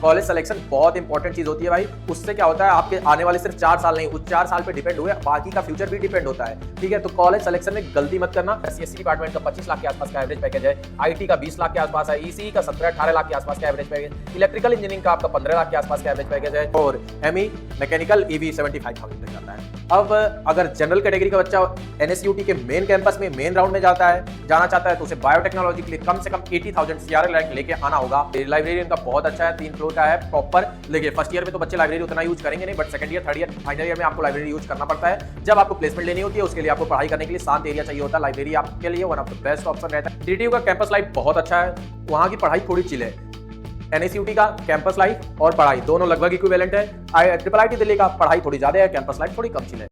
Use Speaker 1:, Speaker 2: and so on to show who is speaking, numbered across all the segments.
Speaker 1: College selection बहुत important चीज होती है भाई। उससे क्या होता है, आपके आने वाले सिर्फ 4 साल नहीं, उस 4 साल पे डिपेंड हुए बाकी का फ्यूचर भी डिपेंड होता है। ठीक है, तो कॉलेज सिलेक्शन में गलती मत करना। SC डिपार्टमेंट का 25 लाख के आसपास का एवरेज पैकेज है, IT का 20 लाख के आसपास है, ECE का 17-18 लाख के आसपास का एवरेज पैकेज, इलेक्ट्रिकल इंजीनियरिंग का आपका 15 लाख के आसपास का एवरेज पैकेज है, और ME मैकेनिकल EV 75,000 तक जाता है। अब अगर जनरल कैटेगरी का बच्चा NSUT के मेन कैंपस में मेन राउंड में जाना चाहता है तो उसे बायोटेक्नोलॉजी के लिए कम से कम 80,000 CRL रैंक लेके आना होगा। लाइब्रेरी का बहुत अच्छा है, 3 फ्लोर का है प्रॉपर। देखिए फर्स्ट ईयर में तो बच्चे लाइब्रेरी उतना यूज करेंगे नहीं, but second year, third year, final year में आपको लाइब्रेरी यूज करना पड़ता है। जब आपको प्लेसमेंट लेनी होती है उसके लिए आपको पढ़ाई करने के लिए शांत एरिया चाहिए होता है, लाइब्रेरी आपके लिए one of the best option रहता है। DTU का कैंपस लाइफ बहुत अच्छा है, वहां की पढ़ाई थोड़ी चिल है। NSUT का कैंपस लाइफ और पढ़ाई दोनों लगभग इक्विवेलेंट है। IIT दिल्ली का पढ़ाई थोड़ी ज्यादा है, कैंपस लाइफ थोड़ी कम चिल है।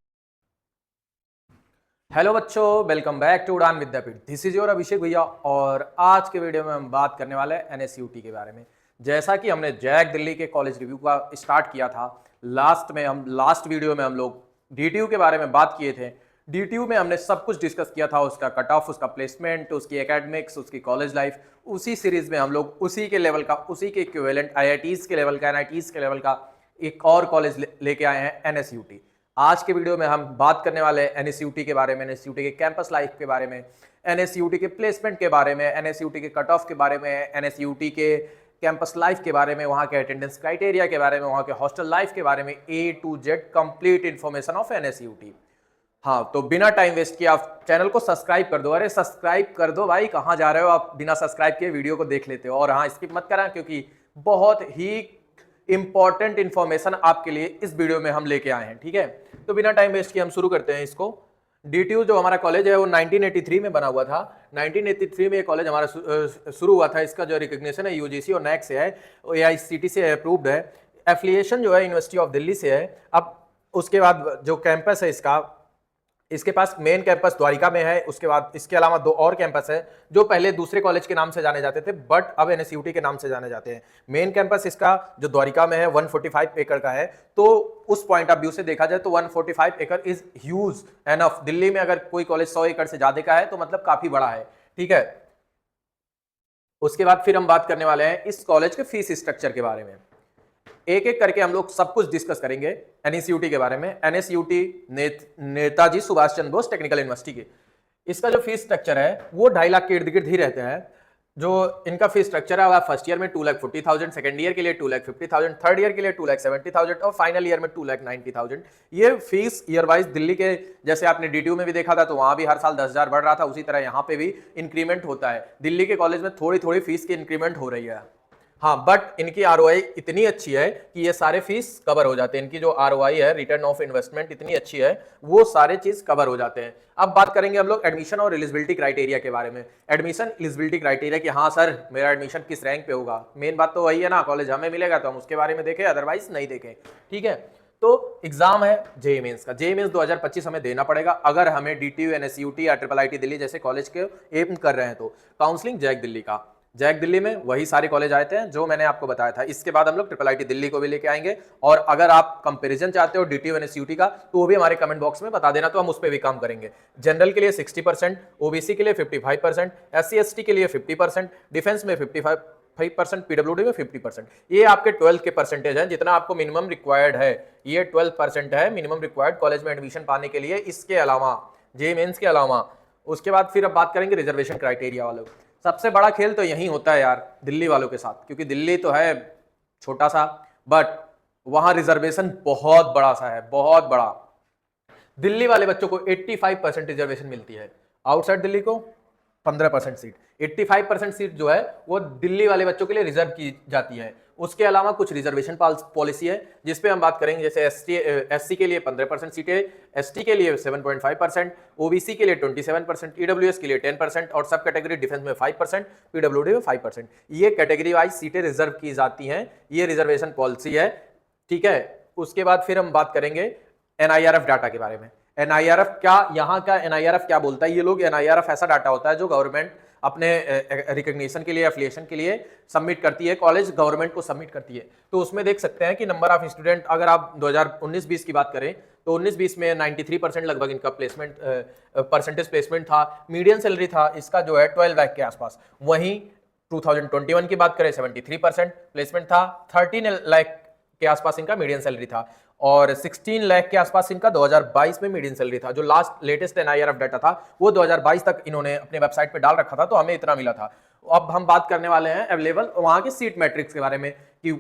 Speaker 1: हेलो बच्चों, वेलकम बैक टू उड़ान विद्यापीठ। दिस इज योर अभिषेक भैया, और आज के वीडियो में हम बात करने वाले हैं NSUT के बारे में। जैसा कि हमने जैक दिल्ली के कॉलेज रिव्यू का स्टार्ट किया था, लास्ट वीडियो में हम लोग DTU के बारे में बात किए थे। DTU में हमने सब कुछ डिस्कस किया था, उसका कट ऑफ, उसका प्लेसमेंट, उसकी एकेडमिक्स, उसकी कॉलेज लाइफ। उसी सीरीज में हम लोग उसी के लेवल का, उसी के इक्विवेलेंट IITs के लेवल का, NITs के लेवल का एक और कॉलेज लेके आए हैं, NSUT। आज के वीडियो में हम बात करने वाले हैं NSUT के बारे में, NSUT के कैंपस लाइफ के बारे में, NSUT के प्लेसमेंट के बारे में, NSUT के कट ऑफ के बारे में, NSUT के कैंपस लाइफ के बारे में, वहाँ के अटेंडेंस क्राइटेरिया के बारे में, वहाँ के हॉस्टल लाइफ के बारे में, A to Z complete information of NSUT। हाँ, तो बिना टाइम वेस्ट किए आप चैनल को सब्सक्राइब कर दो। अरे सब्सक्राइब कर दो भाई, कहाँ जा रहे हो आप, बिना सब्सक्राइब किए वीडियो को देख लेते हो। और हाँ, स्किप मत करना क्योंकि बहुत ही इंपॉर्टेंट इंफॉर्मेशन आपके लिए इस वीडियो में हम लेके आए हैं। ठीक है, तो बिना टाइम वेस्ट किए हम शुरू करते हैं इसको। DTU जो हमारा कॉलेज है वो 1983 में बना हुआ था। 1983 में ये कॉलेज हमारा शुरू हुआ था। इसका जो रिकग्निशन है UGC और NAC से है, AICTE से अप्रूव्ड है। एफिलिएशन जो है यूनिवर्सिटी ऑफ दिल्ली से है। अब उसके बाद जो कैंपस है इसके पास मेन कैंपस द्वारिका में है। उसके बाद इसके अलावा 2 और कैंपस है जो पहले दूसरे कॉलेज के नाम से जाने जाते थे, बट अब NSUT के नाम से जाने जाते हैं। मेन कैंपस इसका जो द्वारिका में है 145 एकड़ का है। तो उस पॉइंट ऑफ व्यू से देखा जाए तो 145 एकड़ इज ह्यूज एनफ। दिल्ली में अगर कोई कॉलेज 100 एकड़ से ज्यादा का है तो मतलब काफी बड़ा है। ठीक है, उसके बाद फिर हम बात करने वाले हैं इस कॉलेज के फीस स्ट्रक्चर के बारे में। एक एक करके हम लोग सब कुछ डिस्कस करेंगे NSUT के बारे में। NSUT Netaji Subhash Chandra Bose technical university के, इसका जो फीस स्ट्रक्चर है वो 2.5 लाख के इर्द गिर्द ही रहते हैं। जो इनका फीस स्ट्रक्चर है फर्स्ट ईयर में 2,40,000, सेकंड ईयर के लिए 2,50,000, थर्ड ईयर के लिए 2,70,000 और फाइनल ईयर में 2,90,000। ये फीस ईयर वाइज दिल्ली के, जैसे आपने DTU में भी देखा था तो वहां भी हर साल 10,000 बढ़ रहा था, उसी तरह यहाँ पे भी इंक्रीमेंट होता है। दिल्ली के कॉलेज में थोड़ी थोड़ी फीस की इंक्रीमेंट हो रही है। हाँ, बट इनकी ROI इतनी अच्छी है कि ये सारे फीस कवर हो जाते हैं। इनकी जो ROI है, रिटर्न ऑफ इन्वेस्टमेंट, इतनी अच्छी है, वो सारे चीज कवर हो जाते हैं। अब बात करेंगे हम लोग एडमिशन और एलिजिबिलिटी क्राइटेरिया के बारे में। एडमिशन एलिजिबिलिटी क्राइटेरिया कि हाँ सर मेरा एडमिशन किस रैंक पे होगा। मेन बात तो वही है ना, कॉलेज हमें मिलेगा तो हम उसके बारे में देखें, अदरवाइज नहीं देखें। ठीक है, तो एग्जाम है JEE मेंस का। JEE मेंस 2025 हमें देना पड़ेगा अगर हमें DTU, NSUT या IIIT दिल्ली जैसे कॉलेज के एम कर रहे हैं तो। काउंसलिंग जैक दिल्ली का, जैक दिल्ली में वही सारे कॉलेज आए थे जो मैंने आपको बताया था। इसके बाद हम लोग IIIT दिल्ली को भी लेके आएंगे। और अगर आप कंपैरिजन चाहते हो DTU NSUT का तो वो भी हमारे कमेंट बॉक्स में बता देना, तो हम उस पर भी काम करेंगे। जनरल के लिए 60%, OBC के लिए 55%, SC ST के लिए 50%, डिफेंस में 55%, PWD में 50%। ये आपके 12 के परसेंटेज हैं, जितना आपको मिनिमम रिक्वायर्ड है। ये 12% है मिनिमम रिक्वायर्ड कॉलेज में एडमिशन पाने के लिए, इसके अलावा JEE मेंस के अलावा। उसके बाद फिर अब बात करेंगे रिजर्वेशन क्राइटेरिया वालों। सबसे बड़ा खेल तो यही होता है यार दिल्ली वालों के साथ, क्योंकि दिल्ली तो है छोटा सा बट वहां रिजर्वेशन बहुत बड़ा सा है, बहुत बड़ा। दिल्ली वाले बच्चों को 85% रिजर्वेशन मिलती है, आउटसाइड दिल्ली को 15% सीट। 85% सीट जो है वो दिल्ली वाले बच्चों के लिए रिजर्व की जाती है। उसके अलावा कुछ रिजर्वेशन पॉलिसी है जिसपे हम बात करेंगे, जैसे SC के लिए 15% सीटें, ST के लिए 7.5%, OBC के लिए 27%, EWS के लिए 10% और सब कैटेगरी डिफेंस में 5%, PWD में 5%। ये कैटेगरी वाइज सीटें रिजर्व की जाती हैं, ये रिजर्वेशन पॉलिसी है। ठीक है, उसके बाद फिर हम बात करेंगे NIRF डाटा के बारे में। NIRF क्या, यहाँ का NIRF क्या बोलता है, ये लोग NIRF ऐसा डाटा होता है जो गवर्नमेंट अपने रिकग्निशन के लिए, एफिलिएशन के लिए सबमिट करती है, कॉलेज गवर्नमेंट को सबमिट करती है। तो उसमें देख सकते हैं कि नंबर ऑफ स्टूडेंट, अगर आप 2019-20 की बात करें तो 19-20 में 93% लगभग इनका परसेंटेज प्लेसमेंट था। मीडियन सैलरी था इसका जो है 12 लाख के आसपास। वहीं 2021 की बात करें 73% प्लेसमेंट था, 13 लाख के आसपास इनका मीडियन सैलरी था और 16 लाख के आसपास इनका 2022 में मीडियन सैलरी था। जो लास्ट लेटेस्ट NIRF डाटा था वो 2022 तक इन्होंने अपने वेबसाइट पे डाल रखा था, तो हमें इतना मिला था। अब हम बात करने वाले हैं अवेलेबल वहां के सीट मैट्रिक्स के बारे में कि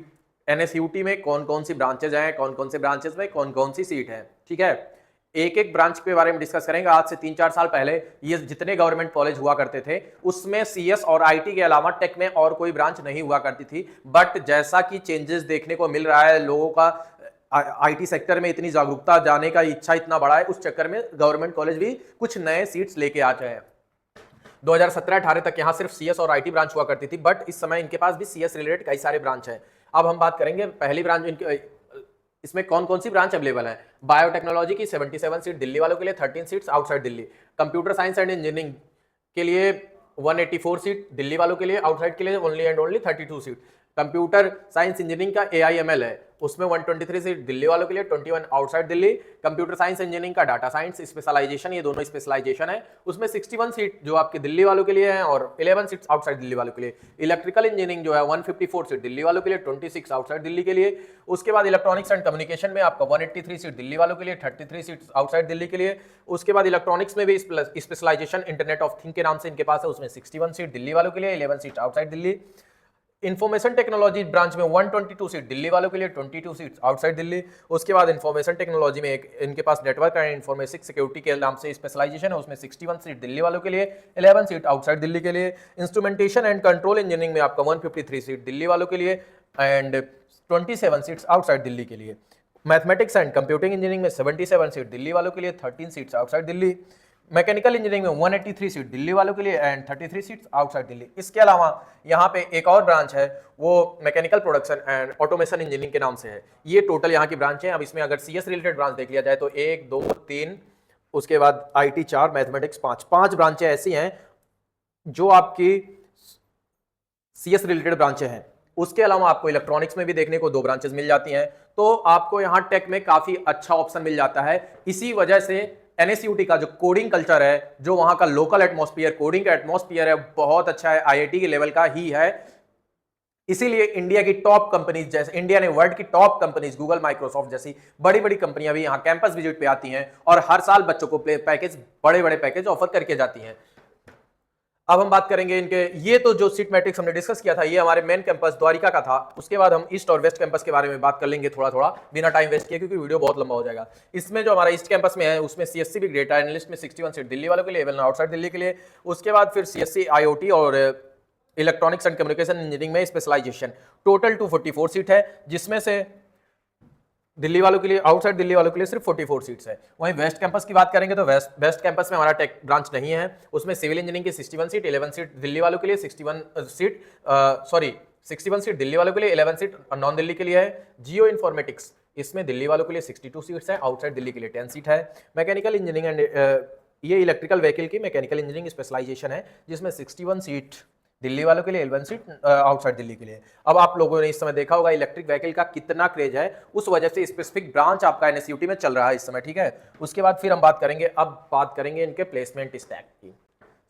Speaker 1: NSUT में कौन कौन सी ब्रांचेज हैं, कौन कौन से ब्रांचेज में कौन कौन सी सीट है। ठीक है, एक एक ब्रांच के बारे में डिस्कस करेंगे। आज से 3-4 साल पहले ये जितने गवर्नमेंट कॉलेज हुआ करते थे उसमें CS और IT के अलावा टेक में और कोई ब्रांच नहीं हुआ करती थी, बट जैसा कि चेंजेस देखने को मिल रहा है, लोगों का IT सेक्टर में इतनी जागरूकता जाने का इच्छा इतना बड़ा है, उस चक्कर में गवर्नमेंट कॉलेज भी कुछ नए सीट्स लेके आ गए हैं। 2017-18 तक यहाँ सिर्फ CS और IT ब्रांच हुआ करती थी, बट इस समय इनके पास भी CS रिलेटेड कई सारे ब्रांच हैं। अब हम बात करेंगे पहली ब्रांच इनके, इसमें कौन कौन सी ब्रांच अवेलेबल है। बायोटेक्नोलॉजी की 77 सीट दिल्ली वालों के लिए, 13 seats outside Delhi. Computer science and engineering के लिए 184 सीट दिल्ली वालों के लिए, आउटसाइड के लिए only and only 32 seat. Computer science engineering का AIML है, उसमें 123 सीट दिल्ली वालों के लिए, 21 outside Delhi. Computer science engineering का डाटा साइंस स्पेशलाइजेशन, ये दोनों स्पेशलाइजेशन है, उसमें 61 सीट जो आपके दिल्ली वालों के लिए हैं और 11 सीट्स आउटसाइड दिल्ली वालों के लिए। इलेक्ट्रिकल इंजीनियरिंग जो है 154 सीट दिल्ली वालों के लिए, 26 आउटसाइड दिल्ली के लिए। उसके बाद इलेक्ट्रॉनिक्स एंड कम्युनिकेशन में आपका 183 सीट दिल्ली वालों के लिए, 33 सीट आउटसाइड दिल्ली के लिए। उसके बाद इलेक्ट्रॉनिक्स में भी स्पेशलाइजेशन इंटरनेट ऑफ थिंग के नाम से इनके पास है, उसमें 61 सीट दिल्ली वालों के लिए, 11 seat outside Delhi. Information technology branch में 122 सीट दिल्ली वालों के लिए, 22 सीट आउटसाइड दिल्ली। उसके बाद इंफॉर्मेशन टेक्नोलॉजी में एक इनके पास नेटवर्क एंड इंफॉर्मेटिक्स सिक्योरिटी के नाम से स्पेशलाइजेशन है, उसमें 61 सीट दिल्ली वालों के लिए, 11 सीट आउटसाइड दिल्ली के लिए। इंस्ट्रूमेंटेशन एंड कंट्रोल इंजीनियरिंग में आपका 153 सीट दिल्ली वालों के लिए एंड 27 सीट्स आउटसाइड दिल्ली के लिए। मैथमेटिक्स एंड कंप्यूटिंग इंजीनियरिंग में 77 सीट दिल्ली वालों के लिए, 13 seats outside Delhi. Mechanical engineering में 183 सीट दिल्ली वालों के लिए एंड 33 सीट्स आउटसाइड दिल्ली। इसके अलावा यहाँ पे एक और ब्रांच है, वो mechanical production and automation engineering के नाम से है। ये टोटल यहाँ की ब्रांच है। अब इसमें अगर CS रिलेटेड ब्रांच देख लिया जाए तो 1 2 3, उसके बाद IT 4, मैथमेटिक्स 5 ब्रांचें ऐसी हैं जो आपकी CS रिलेटेड ब्रांचें हैं। उसके अलावा आपको इलेक्ट्रॉनिक्स में भी देखने को 2 ब्रांचेस मिल जाती हैं, तो आपको यहाँ टेक में काफी अच्छा ऑप्शन मिल जाता है। इसी वजह से NSUT का जो कोडिंग कल्चर है, जो वहां का लोकल एटमॉस्फेयर, कोडिंग का एटमॉस्फेयर है, बहुत अच्छा है, IIT के लेवल का ही है। इसीलिए इंडिया की टॉप कंपनीज, जैसे इंडिया ने वर्ल्ड की टॉप कंपनीज गूगल, माइक्रोसॉफ्ट जैसी बड़ी बड़ी कंपनियां भी यहाँ कैंपस विजिट पे आती हैं और हर साल बच्चों को पैकेज, बड़े बड़े पैकेज ऑफर करके जाती हैं। अब हम बात करेंगे इनके, ये तो जो सीट मैट्रिक्स हमने डिस्कस किया था ये हमारे मेन कैंपस द्वारिका का था। उसके बाद हम ईस्ट और वेस्ट कैंपस के बारे में बात कर लेंगे थोड़ा थोड़ा, बिना टाइम वेस्ट किए, क्योंकि वीडियो बहुत लंबा हो जाएगा। इसमें जो हमारा ईस्ट कैंपस में है उसमें CSC बिग डेटा एनालिस्ट में 61 सीट दिल्ली वालों के लिए, 11 आउटसाइड दिल्ली के लिए। उसके बाद फिर CSC IoT और इलेक्ट्रॉनिक्स एंड कम्युनिकेशन इंजीनियरिंग में स्पेशलाइजेशन, टोटल 244 सीट है, जिसमें से दिल्ली वालों के लिए, आउटसाइड दिल्ली वालों के लिए सिर्फ 44 सीट्स है। वहीं वेस्ट कैंपस की बात करेंगे तो वेस्ट कैंपस में हमारा टेक ब्रांच नहीं है, उसमें सिविल इंजीनियरिंग की 61 सीट, 11 सीट दिल्ली वालों के लिए, 61 सीट दिल्ली वालों के लिए, 11 सीट नॉन दिल्ली के लिए है। जियो इन्फॉर्मेटिक्स, इसमें दिल्ली वालों के लिए 62 सीट्स है, आउटसाइड दिल्ली के लिए 10 सीट है। मैकेनिकल इंजीनियरिंग एंड ये इलेक्ट्रिकल व्हीकल की मैकेनिकल इंजीनियरिंग स्पेशलाइजेशन है, जिसमें 61 सीट दिल्ली वालों के लिए, 11 सीट आउटसाइड दिल्ली के लिए। अब आप लोगों ने इस समय देखा होगा इलेक्ट्रिक व्हीकल का कितना क्रेज है, उस वजह से स्पेसिफिक ब्रांच आपका NSUT में चल रहा है इस समय, ठीक है। उसके बाद फिर हम बात करेंगे, अब बात करेंगे इनके प्लेसमेंट स्टैक की।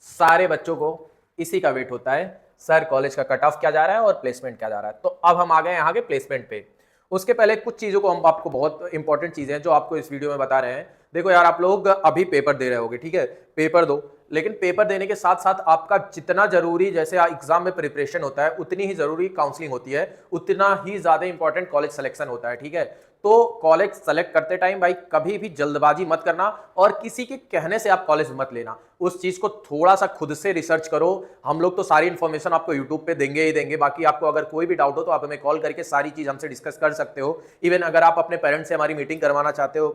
Speaker 1: सारे बच्चों को इसी का वेट होता है, सर कॉलेज का कट ऑफ क्या जा रहा है और प्लेसमेंट क्या जा रहा है। तो अब हम आ गए यहाँ के प्लेसमेंट पे। उसके पहले कुछ चीजों को हम आपको, बहुत इंपॉर्टेंट चीजें हैं जो आपको इस वीडियो में बता रहे हैं। देखो यार, आप लोग अभी पेपर दे रहे होगे, ठीक है, पेपर दो, लेकिन पेपर देने के साथ साथ आपका जितना जरूरी, जैसे एग्जाम में प्रिपरेशन होता है उतनी ही जरूरी काउंसलिंग होती है, उतना ही ज्यादा इंपॉर्टेंट कॉलेज सिलेक्शन होता है, ठीक है। तो कॉलेज सेलेक्ट करते टाइम भाई कभी भी जल्दबाजी मत करना और किसी के कहने से आप कॉलेज मत लेना, उस चीज को थोड़ा सा खुद से रिसर्च करो। हम लोग तो सारी इंफॉर्मेशन आपको यूट्यूब पे देंगे ही देंगे, बाकी आपको अगर कोई भी डाउट हो तो आप हमें कॉल करके सारी चीज हमसे डिस्कस कर सकते हो। इवन अगर आप अपने पेरेंट्स से हमारी मीटिंग करवाना चाहते हो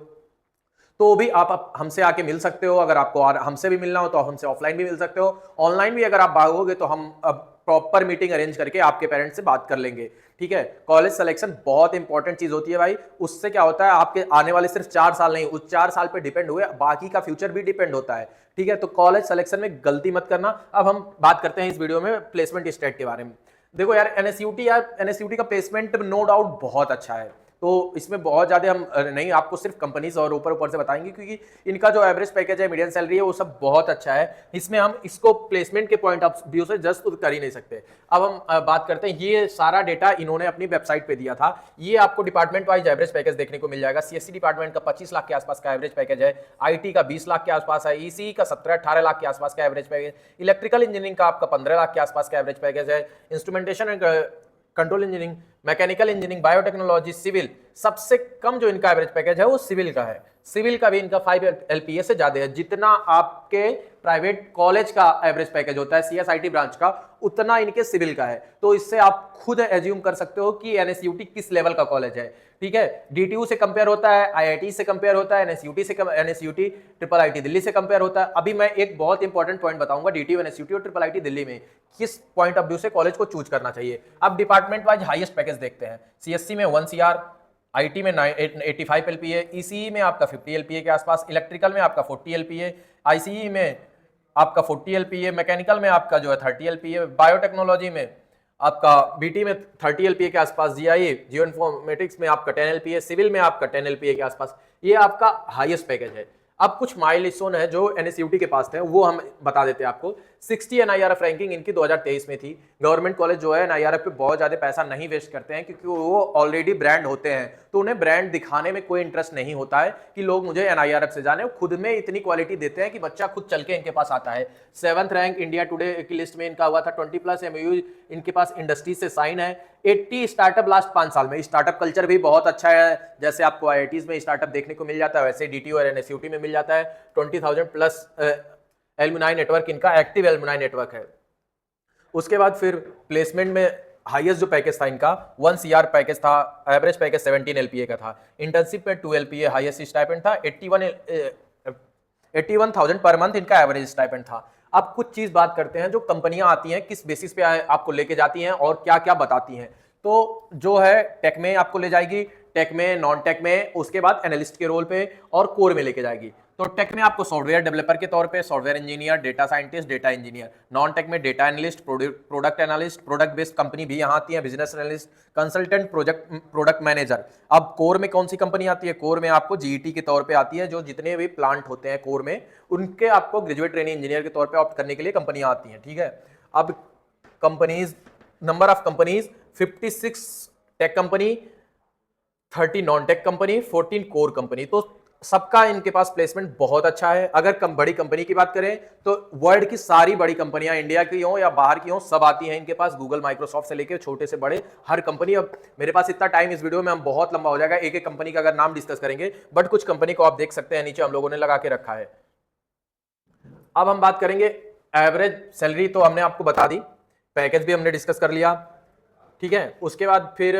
Speaker 1: तो भी आप हमसे आके मिल सकते हो। अगर आपको हमसे भी मिलना हो तो हमसे ऑफलाइन भी मिल सकते हो, ऑनलाइन भी अगर आप भागोगे तो हम प्रॉपर मीटिंग अरेंज करके आपके पेरेंट्स से बात कर लेंगे, ठीक है। कॉलेज सिलेक्शन बहुत इंपॉर्टेंट चीज होती है भाई, उससे क्या होता है आपके आने वाले सिर्फ 4 साल नहीं, उस 4 साल पे डिपेंड हुए बाकी का फ्यूचर भी डिपेंड होता है, ठीक है। तो कॉलेज सिलेक्शन में गलती मत करना। अब हम बात करते हैं इस वीडियो में प्लेसमेंट स्टेट के बारे में। देखो यार, NSUT का प्लेसमेंट नो डाउट बहुत अच्छा है, तो इसमें बहुत ज़्यादा हम नहीं आपको सिर्फ कंपनीज और ऊपर ऊपर से बताएंगे, क्योंकि इनका जो एवरेज पैकेज है, मीडियन सैलरी है, वो सब बहुत अच्छा है। इसमें हम इसको प्लेसमेंट के पॉइंट ऑफ व्यू से जस्ट कर ही नहीं सकते। अब हम बात करते हैं, ये सारा डेटा इन्होंने अपनी वेबसाइट पे दिया था। ये आपको डिपार्टमेंट वाइज एवरेज पैकेज देखने को मिल जाएगा। सीएससी डिपार्टमेंट का 25 लाख के आसपास का एवरेज पैकेज है, आईटी का 20 लाख के आसपास है, ईसी का 17-18 लाख के आसपास का एवरेज पैकेज, इलेक्ट्रिकल इंजीनियरिंग का आपका 15 लाख के आसपास का एवरेज पैकेज है, instrumentation and control engineering, mechanical engineering, biotechnology, civil, सबसे कम जो इनका एवरेज पैकेज है वो सिविल का है। सिविल का भी इनका 5 एलपीए से ज्यादा है। जितना आपके प्राइवेट कॉलेज का एवरेज पैकेज होता है सीएसआईटी ब्रांच का, उतना इनके सिविल का है। तो इससे आप खुद एज्यूम कर सकते हो कि एनएसयूटी किस लेवल का कॉलेज है। ठीक है, डीटीयू से कंपेयर होता है, आईआईटी से कंपेयर होता है, एनएसयूटी ट्रिपल आईटी दिल्ली से कंपेयर होता है। अभी मैं एक बहुत इंपॉर्टेंट पॉइंट बताऊंगा, डीटीयू, एनएसयूटी और ट्रिपल आईटी दिल्ली में किस पॉइंट ऑफ व्यू से कॉलेज को चूज करना चाहिए। अब डिपार्टमेंट वाइज हाईएस्ट पैकेज देखते हैं। सीएससी में 1 CR, आईटी में 85 एलपीए, ईसीई में आपका 50 एलपीए के आसपास, इलेक्ट्रिकल में आपका 40 एलपीए, आईसीई में आपका 40 एलपीए, मैकेनिकल में आपका जो है 30 एलपीए, बायोटेक्नोलॉजी में आपका बीटी में 30 एलपीए के आसपास, जीआई जियो इन्फॉर्मेटिक्स में आपका 10 एलपीए, सिविल में आपका 10 एलपीए के आसपास। ये आपका हाईएस्ट पैकेज है। अब कुछ माइलस्टोन है जो एनएसयूटी के पास थे, वो हम बता देते हैं आपको। 60 एनआईआरएफ रैंकिंग इनकी 2023 में थी। गवर्नमेंट कॉलेज जो है एनआईआरएफ पे बहुत ज्यादा पैसा नहीं वेस्ट करते हैं, क्योंकि वो ऑलरेडी ब्रांड होते हैं, तो उन्हें ब्रांड दिखाने में कोई इंटरेस्ट नहीं होता है कि लोग मुझे एनआईआरएफ से जाने। खुद में इतनी क्वालिटी देते हैं कि बच्चा खुद चल के इनके पास आता है। 7th रैंक इंडिया टुडे की लिस्ट में इनका हुआ था। 20+ एमओयू इनके पास इंडस्ट्री से साइन है। 80 स्टार्टअप लास्ट 5 साल में। स्टार्टअप कल्चर भी बहुत अच्छा है, जैसे आपको आईआईटीज में स्टार्टअप देखने को मिल जाता है, वैसे डीटीयू और एनएसयूटी में मिल जाता है। 20,000+ एलुमनाई नेटवर्क इनका एक्टिव एलुमनाई नेटवर्क है। उसके बाद फिर प्लेसमेंट में हाईएस्ट जो पैकेज था इनका 1 CR पैकेज था, एवरेज पैकेज 17 एलपीए का था। इंटर्नशिप में 2 एलपीए हाईएस्ट स्टाइपेंड था। 81,000 पर मंथ इनका एवरेज स्टाइपेंड था। अब कुछ चीज बात करते हैं, जो कंपनियां आती हैं किस बेसिस पे आपको लेके जाती हैं और क्या क्या बताती हैं। तो जो है टेक में आपको ले जाएगी, टेक में, नॉन टेक में, उसके बाद एनालिस्ट के रोल पे और कोर में लेके जाएगी। तो टेक में आपको सॉफ्टवेयर डेवलपर के तौर पे, software engineer, data scientist, data engineer. Non tech में data analyst, product analyst, product based company भी यहाँ आती है, business analyst, consultant, product manager. अब कोर में कौन सी कंपनी आती है? कोर में आपको जीईटी के तौर पे आती है। जो जितने भी प्लांट होते हैं कोर में, उनके आपको ग्रेजुएट ट्रेनिंग इंजीनियर के तौर पे ऑप्ट करने के लिए कंपनियां आती हैं। ठीक है, अब companies, number of companies 56 tech company, 30 non tech company, 14 core company. तो सबका इनके पास प्लेसमेंट बहुत अच्छा है। अगर बड़ी कंपनी की बात करें तो वर्ल्ड की सारी बड़ी कंपनियां, इंडिया की हो या बाहर की हो, सब आती हैं इनके पास। गूगल, माइक्रोसॉफ्ट से लेकर छोटे से बड़े हर कंपनी। अब मेरे पास इतना टाइम इस वीडियो में हम बहुत लंबा हो जाएगा, एक एक कंपनी का अगर नाम डिस्कस करेंगे, बट कुछ कंपनी को आप देख सकते हैं नीचे हम लोगों ने लगा के रखा है। अब हम बात करेंगे एवरेज सैलरी, तो हमने आपको बता दी, पैकेज भी हमने डिस्कस कर लिया। ठीक है, उसके बाद फिर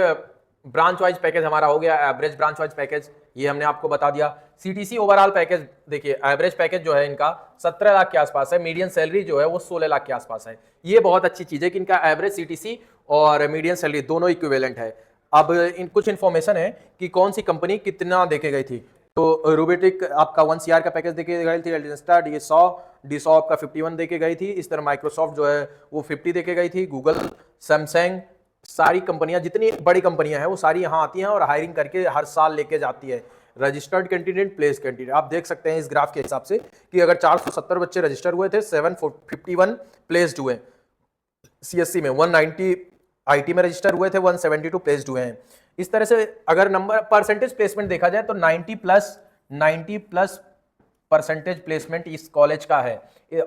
Speaker 1: ब्रांच वाइज पैकेज हमारा हो गया, एवरेज ब्रांच वाइज पैकेज ये हमने आपको बता दिया। सीटीसी ओवरऑल पैकेज देखिए, एवरेज पैकेज जो है इनका 17 लाख के आसपास है, मीडियन सैलरी जो है वो 16 लाख के आसपास है। ये बहुत अच्छी चीज है कि इनका एवरेज सीटीसी और मीडियन सैलरी दोनों इक्विवेलेंट है। अब कुछ इन्फॉर्मेशन है कि कौन सी कंपनी कितना देके गई थी। तो रोबोटिक आपका 1 CR का पैकेज देके गई थी, एल्डेस्टा डी100 आपका 51 देके गई थी। इस तरह माइक्रोसॉफ्ट जो है वो 50 देके गई थी। गूगल, सैमसंग, सारी कंपनियां, जितनी बड़ी कंपनियां हैं वो सारी यहाँ आती हैं और हायरिंग करके हर साल लेके जाती है। रजिस्टर्ड कैंडिडेट, प्लेस कैंडिडेट, आप देख सकते हैं इस ग्राफ के हिसाब से कि अगर 470 बच्चे रजिस्टर हुए थे, 751 प्लेस्ड हुए। सीएससी में 190 आईटी में रजिस्टर हुए थे, 172 प्लेस्ड हुए हैं। इस तरह से अगर नंबर परसेंटेज प्लेसमेंट देखा जाए तो 90+ परसेंटेज प्लेसमेंट इस कॉलेज का है।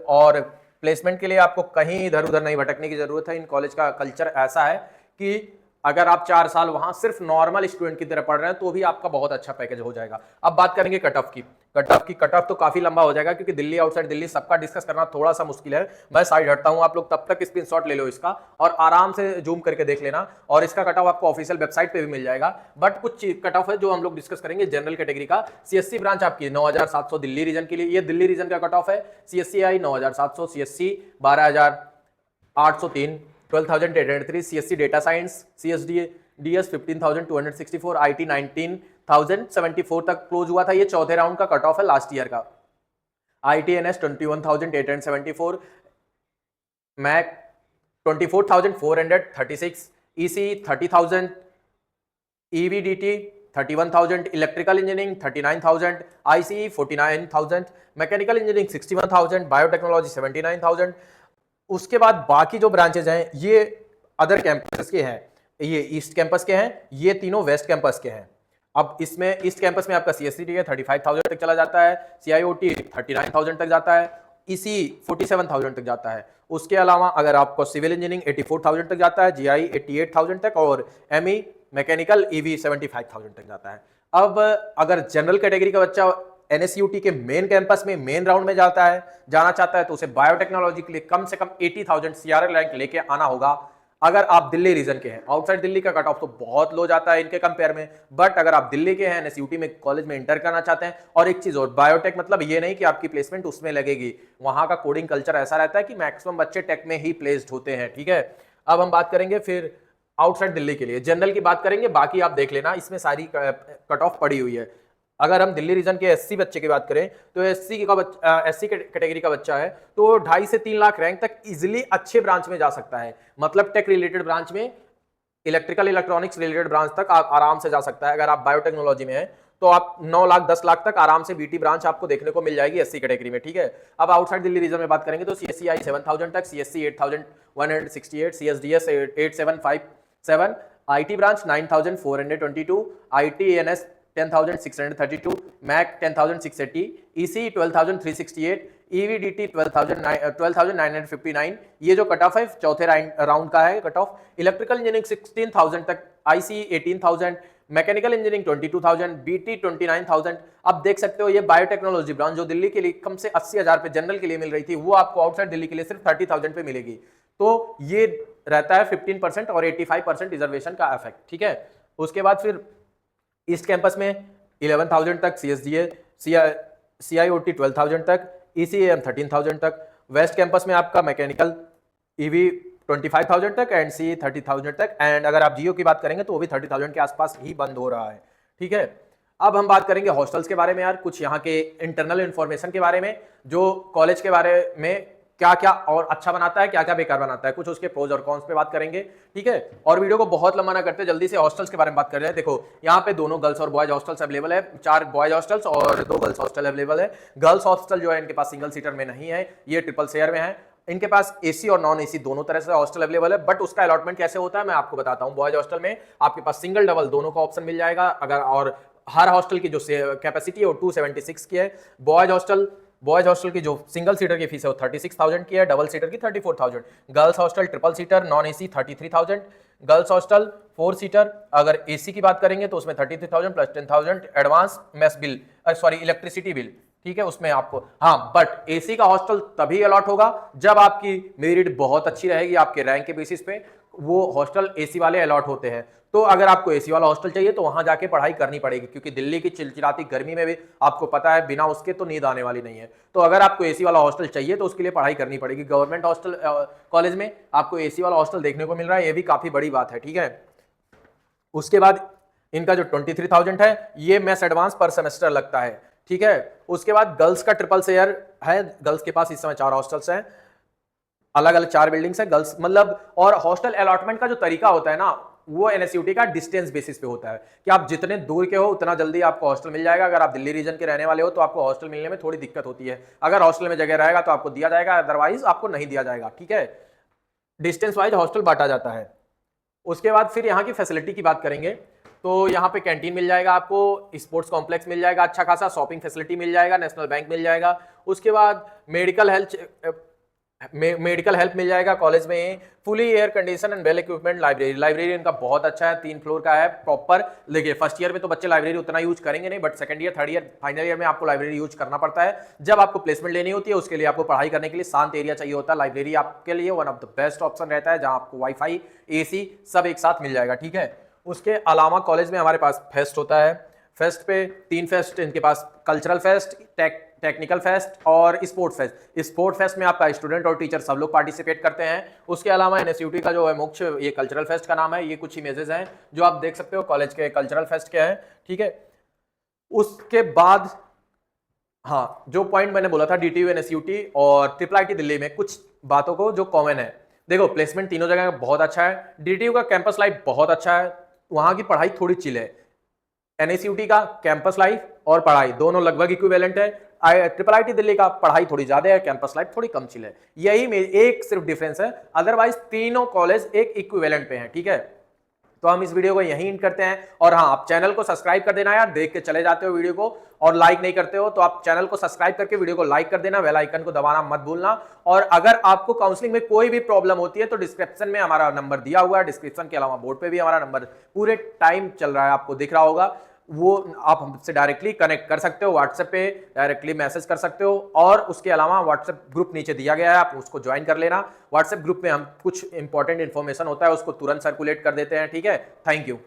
Speaker 1: और प्लेसमेंट के लिए आपको कहीं इधर उधर नहीं भटकने की जरूरत है। इन कॉलेज का कल्चर ऐसा है कि अगर आप 4 साल वहां सिर्फ नॉर्मल स्टूडेंट की तरह पढ़ रहे हैं तो भी आपका बहुत अच्छा पैकेज हो जाएगा। अब बात करेंगे कट ऑफ की। कट ऑफ तो काफी लंबा हो जाएगा, क्योंकि दिल्ली, आउटसाइड दिल्ली सबका डिस्कस करना थोड़ा सा मुश्किल है। मैं साइड हटता हूं, आप लोग तब तक स्क्रीनशॉट ले लो इसका और आराम से जूम करके देख लेना। और इसका कट ऑफ आपको ऑफिशियल वेबसाइट पे भी मिल जाएगा। बट कुछ कट ऑफ है जो हम लोग डिस्कस करेंगे जनरल कैटेगरी का। सीएससी ब्रांच आपकी 9,700 दिल्ली रीजन के लिए, ये दिल्ली रीजन का कट ऑफ है। CSC I 9,700, CSC 12,803, 12,803, CSC data science, DS 15,264, IT 19,074 तक क्लोज हुआ था। ये चौथे राउंड का कट ऑफ है लास्ट ईयर का। ITNS 21,874, MAC 24,436, EC 30,000, EVDT 31,000, electrical engineering 39,000, ICE 49,000, mechanical engineering 61,000, biotechnology 79,000। उसके बाद बाकी जो ब्रांचेज हैं ये अदर कैंपस के हैं, ये ईस्ट कैंपस के हैं, ये तीनों वेस्ट कैंपस के हैं। अब इसमें ईस्ट कैंपस में आपका सीएससीटी है 35,000 तक चला जाता है, सीआईओटी 39,000 तक जाता है, ईसी 47,000 तक जाता है। उसके अलावा अगर आपको सिविल इंजीनियरिंग 84,000 तक जाता है, जीआई 88,000 तक, और एमई मैकेनिकल ईवी 75,000 तक जाता है। अब अगर जनरल कैटेगरी का बच्चा एनएसयूटी के मेन कैंपस में मेन राउंड में जाना चाहता है तो उसे बायोटेक्नोलॉजी के लिए कम से कम 80,000 सीआरएल रैंक लेके आना होगा। अगर आप दिल्ली रीजन के हैं, आउटसाइड दिल्ली का कट ऑफ तो बहुत लो जाता है इनके कंपेयर में, बट अगर आप दिल्ली के हैं, एनएसयूटी में कॉलेज में इंटर करना चाहते हैं, और एक चीज और, बायोटेक मतलब ये नहीं कि आपकी प्लेसमेंट उसमें लगेगी, वहां का कोडिंग कल्चर ऐसा रहता है कि मैक्सिमम बच्चे टेक में ही प्लेस्ड होते हैं, ठीक है। अब हम बात करेंगे फिर आउटसाइड दिल्ली के लिए, जनरल की बात करेंगे, बाकी आप देख लेना, इसमें सारी कट ऑफ पड़ी हुई है। अगर हम दिल्ली रीजन के एससी बच्चे की बात करें तो एससी कैटेगरी का बच्चा है तो 2.5 से 3 लाख रैंक तक इजिली अच्छे ब्रांच में जा सकता है, मतलब टेक रिलेटेड ब्रांच में, इलेक्ट्रिकल इलेक्ट्रॉनिक्स रिलेटेड ब्रांच तक आप आराम से जा सकता है। अगर आप बायोटेक्नोलॉजी में है तो आप 9 लाख 10 लाख तक आराम से बीटी ब्रांच आपको देखने को मिल जाएगी एससी कैटेगरी में, ठीक है। अब आउटसाइड दिल्ली रीजन में बात करेंगे तो सीएससीआई 7,000 तक, CSC 8,168, CSDS 8,757, IT branch 9,422, ITNS 10,632, MAC 10,680, EC 12,368, EVDT 12,959। ये जो कट ऑफ है चौथे राउंड का है कट ऑफ। इलेक्ट्रिकल इंजीनियरिंग 16,000 तक, आईसी 18,000, मैकेनिकल इंजीनियरिंग 22,000, बीटी 29,000। अब देख सकते हो ये बायोटेक्नोलॉजी ब्रांच जो दिल्ली के लिए कम से 80,000 पे जनरल के लिए मिल रही थी, वो आपको आउटसाइड दिल्ली के लिए सिर्फ 30,000 पे मिलेगी। तो ये रहता है 15% और 85% रिजर्वेशन का इफेक्ट, ठीक है। उसके बाद फिर ईस्ट कैंपस में 11,000 तक, सीएसडीए सीआईओटी 12,000 तक, ईसीएम 13,000 तक। वेस्ट कैंपस में आपका मैकेनिकल ईवी 25,000 तक एंड सी 30,000 तक, एंड अगर आप जियो की बात करेंगे तो वो भी 30,000 के आसपास ही बंद हो रहा है, ठीक है। अब हम बात करेंगे हॉस्टल्स के बारे में यार, कुछ यहाँ के इंटरनल इंफॉर्मेशन के बारे में, जो कॉलेज के बारे में क्या क्या और अच्छा बनाता है, क्या क्या बेकार बनाता है, कुछ उसके प्रोज और कॉन्स पे बात करेंगे, ठीक है। और वीडियो को बहुत लंबा ना करते, जल्दी से हॉस्टल्स के बारे में बात कर रहे हैं। देखो यहाँ पे दोनों गर्ल्स और बॉयज हॉस्टल्स अवेलेबल है, 4 बॉयज हॉस्टल्स और 2 गर्ल्स हॉस्टल अवेलेबल है। गर्ल्स हॉस्टल जो है इनके पास सिंगल सीटर में नहीं है, ये ट्रिपल शेयर में है। इनके पास एसी और नॉन एसी दोनों तरह से हॉस्टल अवेलेबल है, बट उसका अलॉटमेंट कैसे होता है मैं आपको बताता हूँ। बॉयज हॉस्टल में आपके पास सिंगल डबल दोनों का ऑप्शन मिल जाएगा, अगर और हर हॉस्टल की जो कैपेसिटी है वो 276 की है। बॉयज हॉस्टल की जो सिंगल सीटर की फीस है वो 36,000 की है, डबल सीटर की 34,000। Girls hostel triple seater non AC 33,000, girls hostel 4 seater अगर एसी की बात करेंगे तो उसमें 33,000 plus 10,000 advance mess bill, sorry electricity bill, ठीक है, उसमें आपको। हाँ, बट एसी का हॉस्टल तभी अलॉट होगा जब आपकी मेरिट बहुत अच्छी रहेगी, आपके रैंक के बेसिस पे वो हॉस्टल एसी वाले अलॉट होते हैं। तो अगर आपको एसी वाला हॉस्टल चाहिए तो वहां जाके पढ़ाई करनी पड़ेगी, क्योंकि दिल्ली की चिलचिलाती गर्मी में भी आपको पता है बिना उसके तो नींद आने वाली नहीं है। तो अगर आपको एसी वाला हॉस्टल चाहिए तो उसके लिए पढ़ाई करनी पड़ेगी। गवर्नमेंट हॉस्टल कॉलेज में आपको एसी वाला हॉस्टल देखने को मिल रहा है, ये भी काफी बड़ी बात है, ठीक है। उसके बाद इनका जो 23,000 है ये मैथ्स एडवांस पर सेमेस्टर लगता है, ठीक है। उसके बाद गर्ल्स का ट्रिपल शेयर है, गर्ल्स के पास इस समय 4 हॉस्टल्स हैं, अलग अलग 4 बिल्डिंग्स है गर्ल्स, मतलब। और हॉस्टल अलॉटमेंट का जो तरीका होता है ना वो एनएसयूटी का डिस्टेंस बेसिस पे होता है कि आप जितने दूर के हो उतना जल्दी आपको हॉस्टल मिल जाएगा। अगर आप दिल्ली रीजन के रहने वाले हो तो आपको हॉस्टल मिलने में थोड़ी दिक्कत होती है, अगर हॉस्टल में जगह रहेगा तो आपको दिया जाएगा, अदरवाइज आपको नहीं दिया जाएगा, ठीक है। डिस्टेंस वाइज हॉस्टल बांटा जाता है। उसके बाद फिर यहाँ की फैसिलिटी की बात करेंगे तो यहाँ पे कैंटीन मिल जाएगा आपको, स्पोर्ट्स कॉम्प्लेक्स मिल जाएगा अच्छा खासा, शॉपिंग फैसिलिटी मिल जाएगा, नेशनल बैंक मिल जाएगा। उसके बाद मेडिकल हेल्प मिल जाएगा कॉलेज में, fully air condition and well equipment library इनका बहुत अच्छा है, 3 फ्लोर का है प्रॉपर। देखिए फर्स्ट ईयर में तो बच्चे लाइब्रेरी उतना यूज करेंगे नहीं, but second year third year final year में आपको लाइब्रेरी यूज करना पड़ता है। जब आपको प्लेसमेंट लेनी होती है उसके लिए आपको पढ़ाई करने के लिए शांत एरिया चाहिए होता है, लाइब्रेरी आपके लिए one of the best option रहता है, जहां आपको वाईफाई एसी सब एक साथ मिल जाएगा, ठीक है। उसके अलावा कॉलेज में हमारे पास फेस्ट होता है, फेस्ट पे 3 फेस्ट इनके पास, कल्चरल फेस्ट, टेक्निकल फेस्ट और स्पोर्ट फेस्ट। स्पोर्ट फेस्ट में आपका स्टूडेंट और टीचर सब लोग पार्टिसिपेट करते हैं। उसके अलावा एनएसयूटी का जो है मुख्य ये कल्चरल फेस्ट का नाम है, ये कुछ इमेजेस हैं जो आप देख सकते हो कॉलेज के कल्चरल फेस्ट के हैं, ठीक है। उसके बाद हाँ, जो पॉइंट मैंने बोला था डीटीयू एनएसयूटी और ट्रिपल आईटी दिल्ली में कुछ बातों को जो कॉमन है। देखो प्लेसमेंट तीनों जगह बहुत अच्छा है, डीटीयू का कैंपस लाइफ बहुत अच्छा है, वहां की पढ़ाई थोड़ी चिल है, NACUT का कैंपस लाइफ और पढ़ाई दोनों लगभग इक्विवेलेंट है। IIT दिल्ली का पढ़ाई थोड़ी ज्यादा है, कैंपस लाइफ थोड़ी कम चिल है। यही एक सिर्फ डिफरेंस है, अदरवाइज तीनों कॉलेज एक इक्विवेलेंट पे हैं। ठीक है, तो हम इस वीडियो को यहीं एंड करते हैं। और हाँ, आप चैनल को सब्सक्राइब कर देना यार, देख के चले जाते हो वीडियो को और लाइक नहीं करते हो, तो आप चैनल को सब्सक्राइब करके वीडियो को लाइक कर देना, बेल आइकन को दबाना मत भूलना। और अगर आपको काउंसलिंग में कोई भी प्रॉब्लम होती है तो डिस्क्रिप्शन में हमारा नंबर दिया हुआ है, डिस्क्रिप्शन के अलावा बोर्ड पे भी हमारा नंबर पूरे टाइम चल रहा है, आपको दिख रहा होगा, वो आप हमसे डायरेक्टली कनेक्ट कर सकते हो, व्हाट्सएप पे डायरेक्टली मैसेज कर सकते हो। और उसके अलावा व्हाट्सएप ग्रुप नीचे दिया गया है, आप उसको ज्वाइन कर लेना। व्हाट्सएप ग्रुप में हम कुछ इंपॉर्टेंट इंफॉर्मेशन होता है उसको तुरंत सर्कुलेट कर देते हैं। ठीक है, थैंक यू।